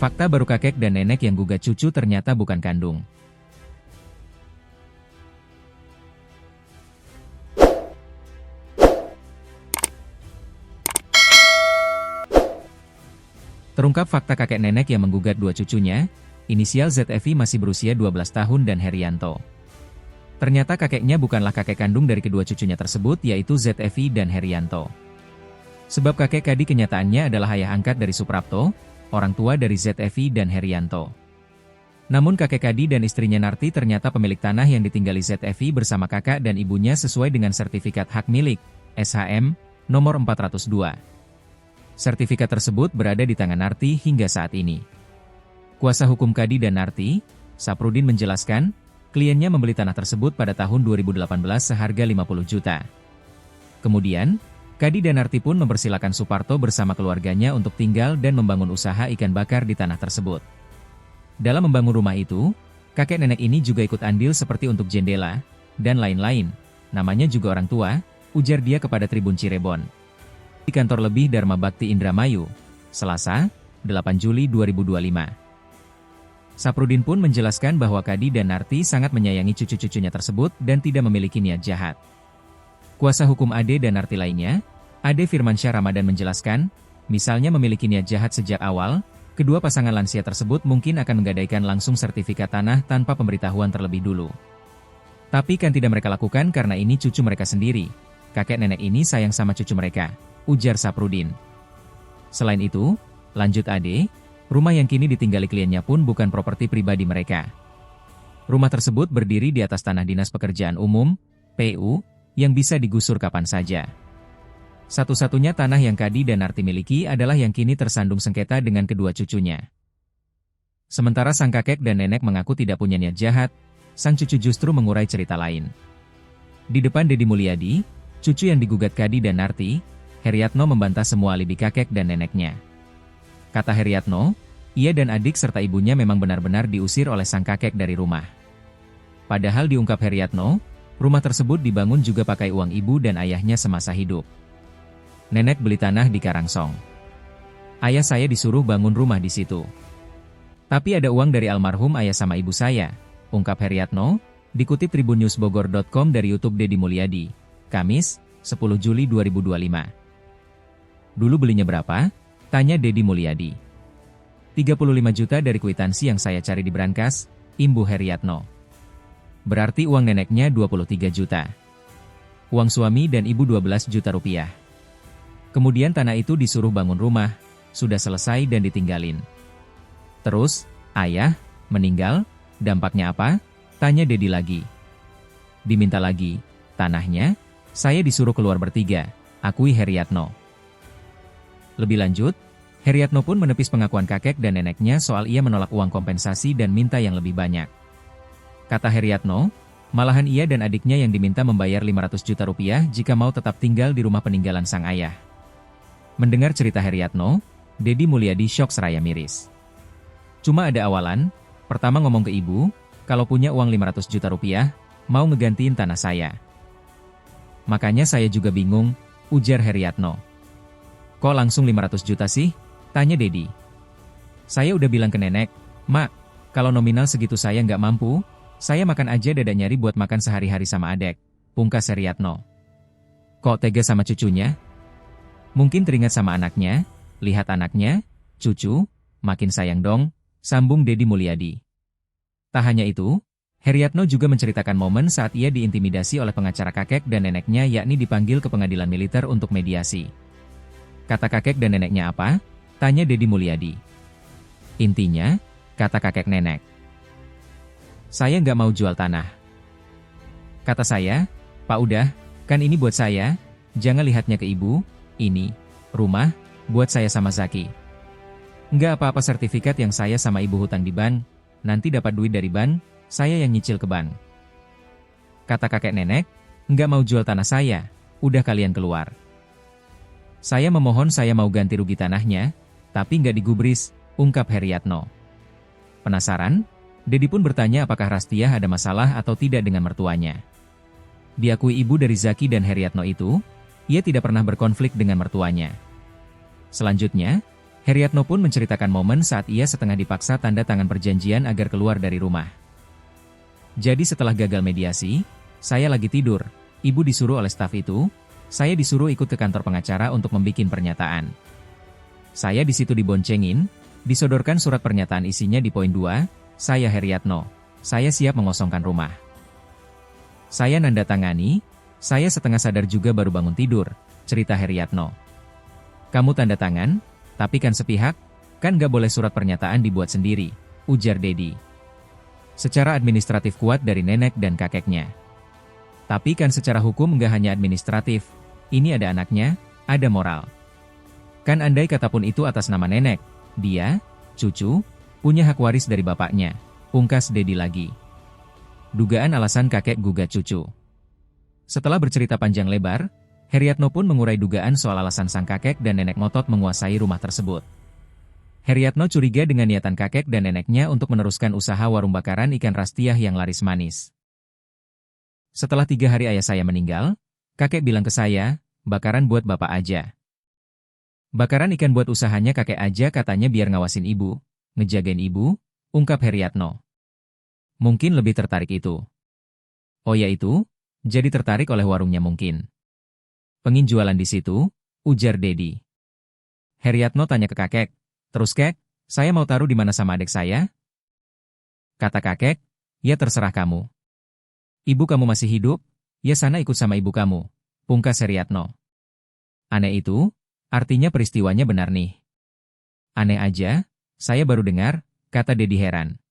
Fakta baru, kakek dan nenek yang gugat cucu ternyata bukan kandung. Terungkap fakta kakek nenek yang menggugat dua cucunya, inisial ZFI masih berusia 12 tahun dan Herianto. Ternyata kakeknya bukanlah kakek kandung dari kedua cucunya tersebut, yaitu ZFI dan Herianto. Sebab kakek Kadi kenyataannya adalah ayah angkat dari Suprapto, orang tua dari ZFI dan Herianto. Namun kakek Kadi dan istrinya Narti ternyata pemilik tanah yang ditinggali ZFI bersama kakak dan ibunya sesuai dengan sertifikat hak milik, SHM, nomor 402. Sertifikat tersebut berada di tangan Narti hingga saat ini. Kuasa hukum Kadi dan Narti, Saprudin menjelaskan, kliennya membeli tanah tersebut pada tahun 2018 seharga 50 juta. Kemudian, Kadi dan Narti pun mempersilakan Suparto bersama keluarganya untuk tinggal dan membangun usaha ikan bakar di tanah tersebut. Dalam membangun rumah itu, kakek nenek ini juga ikut andil seperti untuk jendela, dan lain-lain. Namanya juga orang tua, ujar dia kepada Tribun Cirebon. Di kantor lebih Dharma Bakti Indramayu, Selasa, 8 Juli 2025. Saprudin pun menjelaskan bahwa Kadi dan Narti sangat menyayangi cucu-cucunya tersebut dan tidak memiliki niat jahat. Kuasa hukum Ade dan Narti lainnya, Ade Firmansyah Ramadan menjelaskan, misalnya memiliki niat jahat sejak awal, kedua pasangan lansia tersebut mungkin akan menggadaikan langsung sertifikat tanah tanpa pemberitahuan terlebih dulu. Tapi kan tidak mereka lakukan karena ini cucu mereka sendiri. Kakek nenek ini sayang sama cucu mereka, ujar Saprudin. Selain itu, lanjut Ade, rumah yang kini ditinggali kliennya pun bukan properti pribadi mereka. Rumah tersebut berdiri di atas tanah Dinas Pekerjaan Umum, PU, yang bisa digusur kapan saja. Satu-satunya tanah yang Kadi dan Narti miliki adalah yang kini tersandung sengketa dengan kedua cucunya. Sementara sang kakek dan nenek mengaku tidak punya niat jahat, sang cucu justru mengurai cerita lain. Di depan Deddy Mulyadi, cucu yang digugat Kadi dan Narti, Heriatno membantah semua alibi kakek dan neneknya. Kata Heriatno, ia dan adik serta ibunya memang benar-benar diusir oleh sang kakek dari rumah. Padahal diungkap Heriatno, rumah tersebut dibangun juga pakai uang ibu dan ayahnya semasa hidup. Nenek beli tanah di Karangsong. Ayah saya disuruh bangun rumah di situ. Tapi ada uang dari almarhum ayah sama ibu saya, ungkap Heriatno, dikutip tribunnewsbogor.com dari YouTube Deddy Mulyadi, Kamis, 10 Juli 2025. Dulu belinya berapa? Tanya Deddy Mulyadi. 35 juta dari kwitansi yang saya cari di brankas, imbuh Heriatno. Berarti uang neneknya 23 juta. Uang suami dan ibu 12 juta rupiah. Kemudian tanah itu disuruh bangun rumah, sudah selesai dan ditinggalin. Terus, ayah, meninggal, dampaknya apa? Tanya Deddy lagi. Diminta lagi, tanahnya, saya disuruh keluar bertiga, akui Heriatno. Lebih lanjut, Heriatno pun menepis pengakuan kakek dan neneknya soal ia menolak uang kompensasi dan minta yang lebih banyak. Kata Heriatno, malahan ia dan adiknya yang diminta membayar 500 juta rupiah jika mau tetap tinggal di rumah peninggalan sang ayah. Mendengar cerita Heriatno, Deddy Mulyadi syok seraya miris. Cuma ada awalan, pertama ngomong ke ibu, kalau punya uang 500 juta rupiah, mau ngegantiin tanah saya. Makanya saya juga bingung, ujar Heriatno. Kok langsung 500 juta sih? Tanya Deddy. Saya udah bilang ke nenek, Mak, kalau nominal segitu saya nggak mampu, saya makan aja dada nyari buat makan sehari-hari sama adek, pungkas Heriatno. Kok tega sama cucunya? Mungkin teringat sama anaknya, lihat anaknya, cucu, makin sayang dong, sambung Deddy Mulyadi. Tak hanya itu, Heriatno juga menceritakan momen saat ia diintimidasi oleh pengacara kakek dan neneknya yakni dipanggil ke pengadilan militer untuk mediasi. Kata kakek dan neneknya apa? Tanya Deddy Mulyadi. Intinya, kata kakek nenek, saya nggak mau jual tanah. Kata saya, Pak udah, kan ini buat saya, jangan lihatnya ke ibu, ini, rumah, buat saya sama Zaki. Nggak apa-apa sertifikat yang saya sama ibu hutang di bank, nanti dapat duit dari bank, saya yang nyicil ke bank. Kata kakek nenek, nggak mau jual tanah saya, udah kalian keluar. Saya memohon saya mau ganti rugi tanahnya, tapi nggak digubris, ungkap Heriatno. Penasaran? Deddy pun bertanya apakah Rastiah ada masalah atau tidak dengan mertuanya. Diakui ibu dari Zaki dan Heriatno itu, ia tidak pernah berkonflik dengan mertuanya. Selanjutnya, Heriatno pun menceritakan momen saat ia setengah dipaksa tanda tangan perjanjian agar keluar dari rumah. Jadi setelah gagal mediasi, saya lagi tidur, ibu disuruh oleh staf itu, saya disuruh ikut ke kantor pengacara untuk membikin pernyataan. Saya di situ diboncengin, disodorkan surat pernyataan isinya di poin 2, saya Heriatno, saya siap mengosongkan rumah. Saya nanda tangani, saya setengah sadar juga baru bangun tidur, cerita Heriatno. Kamu tanda tangan, tapi kan sepihak, kan gak boleh surat pernyataan dibuat sendiri, ujar Dedi. Secara administratif kuat dari nenek dan kakeknya. Tapi kan secara hukum gak hanya administratif, ini ada anaknya, ada moral. Kan andai kata pun itu atas nama nenek, dia, cucu, punya hak waris dari bapaknya, pungkas Dedi lagi. Dugaan alasan kakek gugat cucu. Setelah bercerita panjang lebar, Heriatno pun mengurai dugaan soal alasan sang kakek dan nenek ngotot menguasai rumah tersebut. Heriatno curiga dengan niatan kakek dan neneknya untuk meneruskan usaha warung bakaran ikan Rastiah yang laris manis. Setelah 3 hari ayah saya meninggal, kakek bilang ke saya, bakaran buat bapak aja. Bakaran ikan buat usahanya kakek aja katanya biar ngawasin ibu, ngejagain ibu, ungkap Heriatno. Mungkin lebih tertarik itu. Oh ya itu, jadi tertarik oleh warungnya mungkin. Pengin jualan di situ, ujar Dedi. Heriatno tanya ke kakek, terus kek, saya mau taruh di mana sama adik saya? Kata kakek, ya terserah kamu. Ibu kamu masih hidup, ya sana ikut sama ibu kamu, pungkas Heriatno. Aneh itu, artinya peristiwanya benar nih. Aneh aja, saya baru dengar, kata Dedi heran.